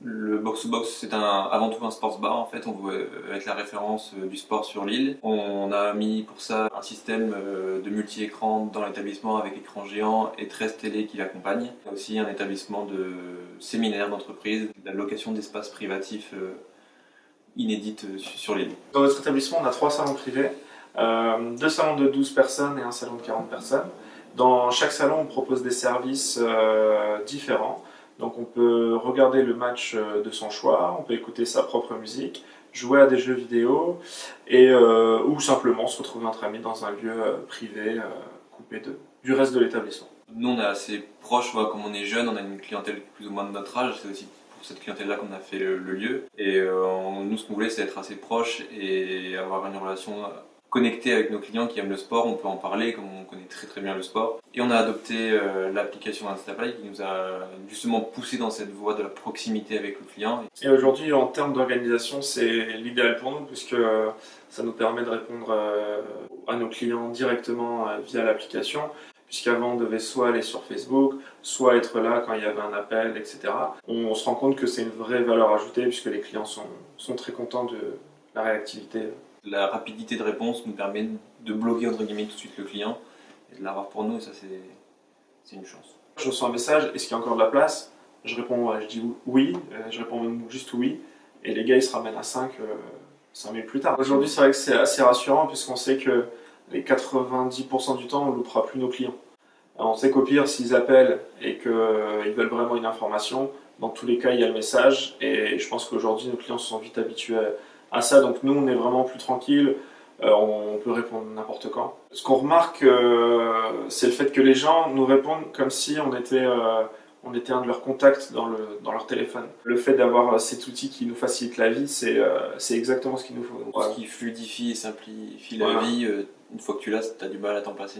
Le box-to-box, c'est avant tout un sports bar en fait, on veut être la référence du sport sur l'île. On a mis pour ça un système de multi-écran dans l'établissement avec écran géant et 13 télé qui l'accompagnent. Il y a aussi un établissement de séminaire d'entreprise, la location d'espaces privatifs inédites sur l'île. Dans notre établissement, on a 3 salons privés, 2 salons de 12 personnes et un salon de 40 personnes. Dans chaque salon, on propose des services différents. Donc on peut regarder le match de son choix, on peut écouter sa propre musique, jouer à des jeux vidéo ou simplement se retrouver entre amis dans un lieu privé coupé du reste de l'établissement. Nous, on est assez proches, comme on est jeune, on a une clientèle plus ou moins de notre âge, c'est aussi pour cette clientèle-là qu'on a fait le lieu. Et nous, ce qu'on voulait, c'est être assez proche et avoir une relation connectée avec nos clients qui aiment le sport. On peut en parler, comme on connaît très très bien le sport. Et on a adopté l'application Instaplay qui nous a justement poussé dans cette voie de la proximité avec le client. Et aujourd'hui, en termes d'organisation, c'est l'idéal pour nous puisque ça nous permet de répondre à nos clients directement via l'application. Puisqu'avant on devait soit aller sur Facebook, soit être là quand il y avait un appel, etc. On se rend compte que c'est une vraie valeur ajoutée puisque les clients sont très contents de la réactivité. La rapidité de réponse nous permet de bloquer entre guillemets tout de suite le client et de l'avoir pour nous, et ça c'est une chance. Je reçois un message, est-ce qu'il y a encore de la place? Je réponds, je dis oui, je réponds même juste oui, et les gars ils se ramènent à 5 minutes plus tard. Aujourd'hui c'est vrai que c'est assez rassurant puisqu'on sait que les 90% du temps on ne loupera plus nos clients. Alors, on sait qu'au pire s'ils appellent et qu'ils veulent vraiment une information, dans tous les cas il y a le message, et je pense qu'aujourd'hui nos clients se sont vite habitués à ça, donc nous on est vraiment plus tranquille. On peut répondre n'importe quand. Ce qu'on remarque, c'est le fait que les gens nous répondent comme si on était un de leurs contacts dans leur téléphone. Le fait d'avoir cet outil qui nous facilite la vie, c'est exactement ce qu'il nous faut. Ce qui fluidifie et simplifie la vie, une fois que tu l'as, tu as du mal à t'en passer.